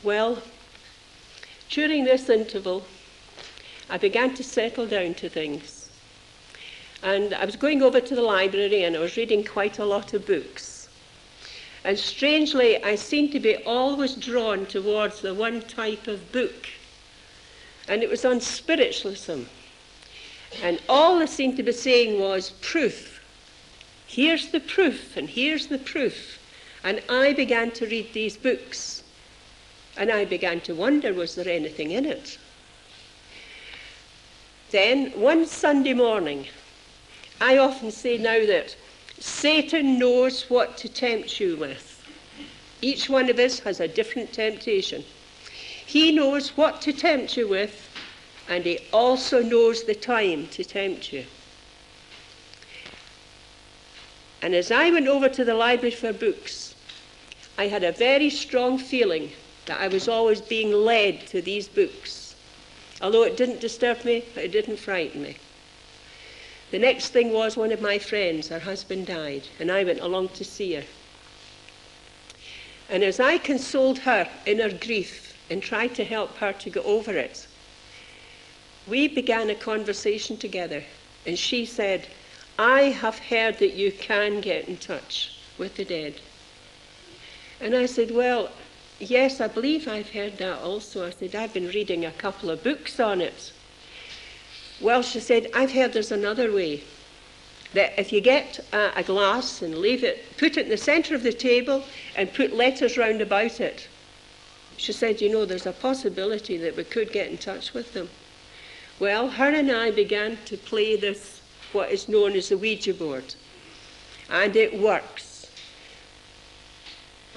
Well, during this interval, I began to settle down to things. And I was going over to the library and I was reading quite a lot of books. And strangely, I seemed to be always drawn towards the one type of book. And it was on spiritualism. And all I seemed to be saying was proof. Here's the proof, and here's the proof. And I began to read these books. And I began to wonder, was there anything in it? Then, one Sunday morning, I often say now that Satan knows what to tempt you with. Each one of us has a different temptation. He knows what to tempt you with, and he also knows the time to tempt you. And as I went over to the library for books, I had a very strong feeling that I was always being led to these books. Although it didn't disturb me, but it didn't frighten me. The next thing was one of my friends, her husband died, and I went along to see her. And as I consoled her in her grief and tried to help her to get over it, we began a conversation together, and she said, I have heard that you can get in touch with the dead. And I said, well, yes, I believe I've heard that also. I said, I've been reading a couple of books on it. Well, she said, I've heard there's another way. That if you get a glass and leave it, put it in the center of the table and put letters round about it. She said, you know, there's a possibility that we could get in touch with them. Well, her and I began to play this, what is known as the Ouija board. And it works.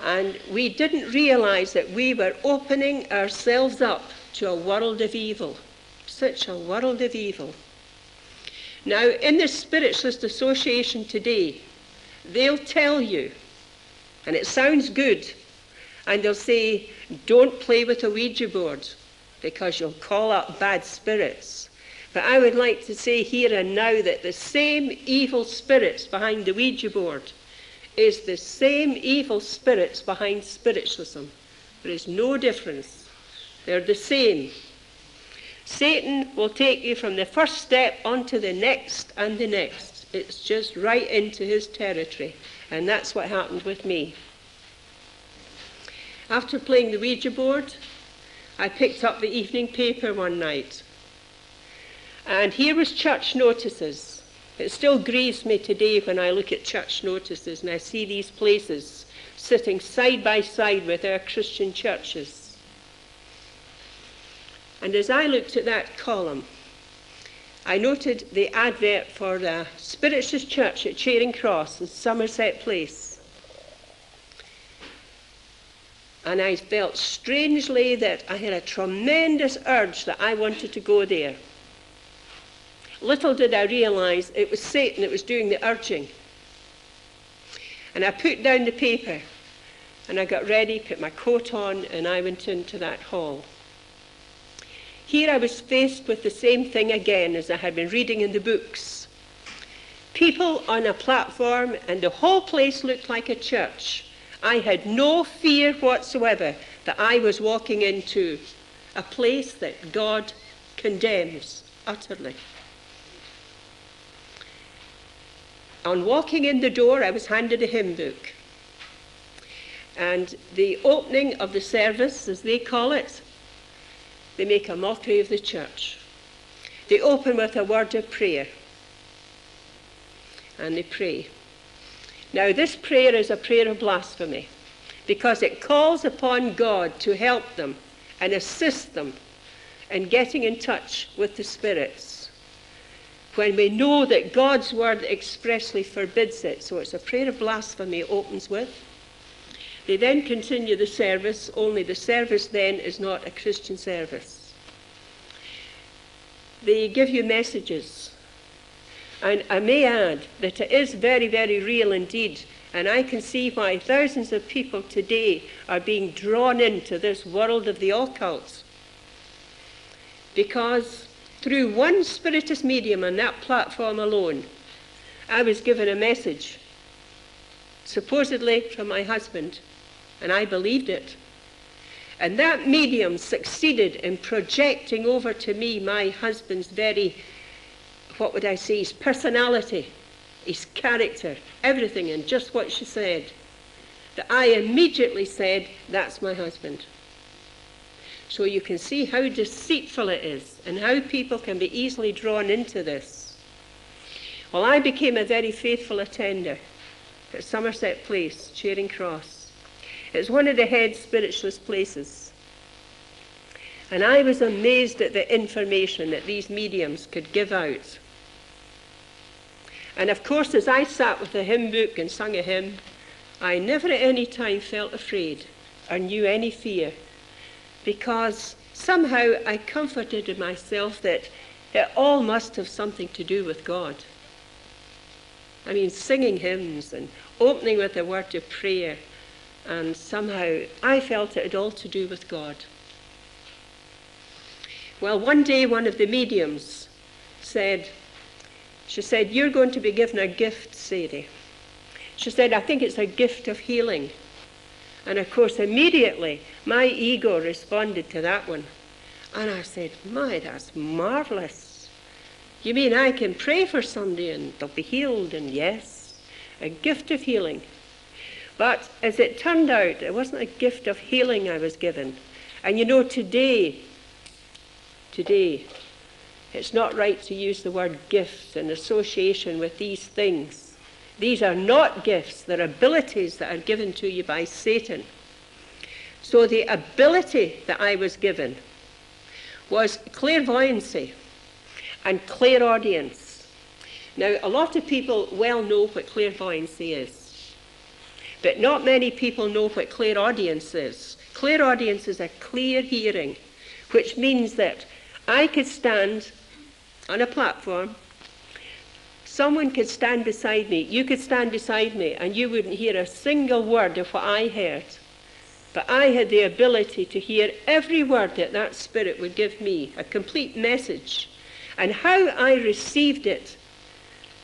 And we didn't realize that we were opening ourselves up to a world of evil. Such a world of evil. Now, in the Spiritualist Association today, they'll tell you, and it sounds good, and they'll say, don't play with a Ouija board, because you'll call up bad spirits. But I would like to say here and now that the same evil spirits behind the Ouija board is the same evil spirits behind spiritualism. There is no difference. They're the same. Satan will take you from the first step onto the next and the next. It's just right into his territory. And that's what happened with me. After playing the Ouija board, I picked up the evening paper one night. And here was church notices. It still grieves me today when I look at church notices and I see these places sitting side by side with our Christian churches. And as I looked at that column, I noted the advert for the Spiritist Church at Charing Cross in Somerset Place. And I felt strangely that I had a tremendous urge that I wanted to go there. Little did I realize it was Satan that was doing the urging. And I put down the paper, and I got ready, put my coat on, and I went into that hall. Here I was faced with the same thing again as I had been reading in the books. People on a platform, and the whole place looked like a church. I had no fear whatsoever that I was walking into a place that God condemns utterly. On walking in the door, I was handed a hymn book. And the opening of the service, as they call it, they make a mockery of the church. They open with a word of prayer. And they pray. Now, this prayer is a prayer of blasphemy, because it calls upon God to help them and assist them in getting in touch with the spirits, when we know that God's word expressly forbids it. So it's a prayer of blasphemy it opens with. They then continue the service, only the service then is not a Christian service. They give you messages. And I may add that it is very, very real indeed. And I can see why thousands of people today are being drawn into this world of the occult. Because through one Spiritist medium on that platform alone, I was given a message, supposedly from my husband, and I believed it. And that medium succeeded in projecting over to me my husband's very, what would I say, his personality, his character, everything, and just what she said. That I immediately said, that's my husband. So you can see how deceitful it is and how people can be easily drawn into this. Well, I became a very faithful attender at Somerset Place, Charing Cross. It's one of the head spiritualist places. And I was amazed at the information that these mediums could give out. And of course, as I sat with a hymn book and sung a hymn, I never at any time felt afraid or knew any fear, because somehow I comforted myself that it all must have something to do with God. I mean, singing hymns and opening with a word of prayer, and somehow I felt it had all to do with God. Well, one day one of the mediums said, she said, you're going to be given a gift, Sadie. She said, I think it's a gift of healing. And of course, immediately, my ego responded to that one. And I said, my, that's marvelous. You mean I can pray for somebody and they'll be healed? And yes, a gift of healing. But as it turned out, it wasn't a gift of healing I was given. And you know, today, it's not right to use the word gifts in association with these things. These are not gifts, they're abilities that are given to you by Satan. So the ability that I was given was clairvoyancy and clairaudience. Now, a lot of people well know what clairvoyancy is, but not many people know what clairaudience is. Clairaudience is a clear hearing, which means that I could stand on a platform. Someone could stand beside me, you could stand beside me, and you wouldn't hear a single word of what I heard. But I had the ability to hear every word that that spirit would give me, a complete message. And how I received it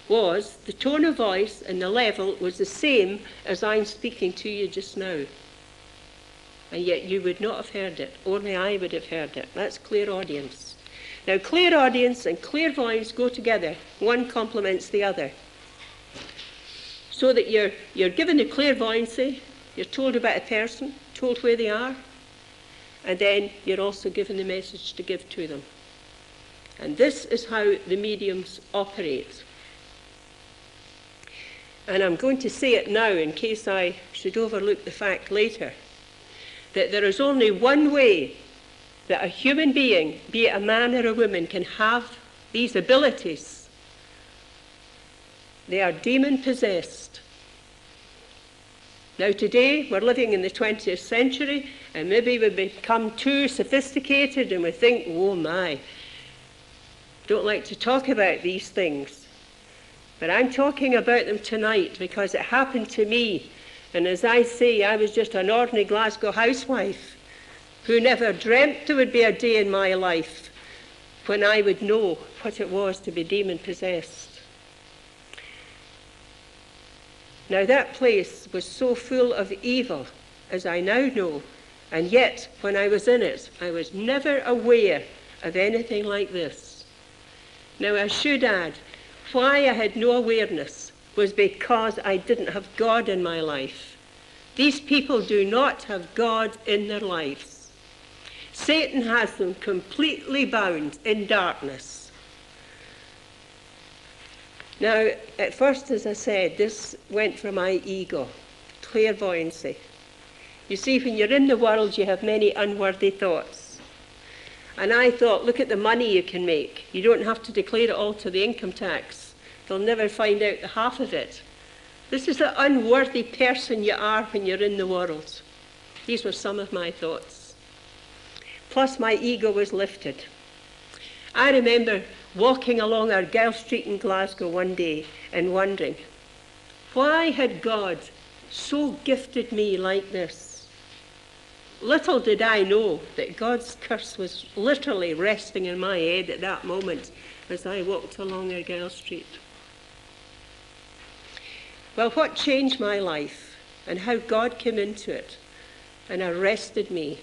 was, the tone of voice and the level was the same as I'm speaking to you just now. And yet you would not have heard it, only I would have heard it. That's clairaudience. Now, clairaudience and clairvoyance go together. One complements the other. So that you're given the clairvoyancy, you're told about a person, told where they are, and then you're also given the message to give to them. And this is how the mediums operate. And I'm going to say it now in case I should overlook the fact later, that there is only one way that a human being, be it a man or a woman, can have these abilities. They are demon-possessed. Now today, we're living in the 20th century, and maybe we've become too sophisticated and we think, oh my, don't like to talk about these things. But I'm talking about them tonight because it happened to me. And as I say, I was just an ordinary Glasgow housewife who never dreamt there would be a day in my life when I would know what it was to be demon-possessed. Now that place was so full of evil, as I now know, and yet when I was in it, I was never aware of anything like this. Now I should add, why I had no awareness was because I didn't have God in my life. These people do not have God in their lives. Satan has them completely bound in darkness. Now, at first, as I said, this went for my ego, clairvoyancy. You see, when you're in the world, you have many unworthy thoughts. And I thought, look at the money you can make. You don't have to declare it all to the income tax. They'll never find out the half of it. This is the unworthy person you are when you're in the world. These were some of my thoughts. Plus my ego was lifted. I remember walking along Argyll Street in Glasgow one day and wondering, why had God so gifted me like this? Little did I know that God's curse was literally resting in my head at that moment as I walked along Argyll Street. Well, what changed my life and how God came into it and arrested me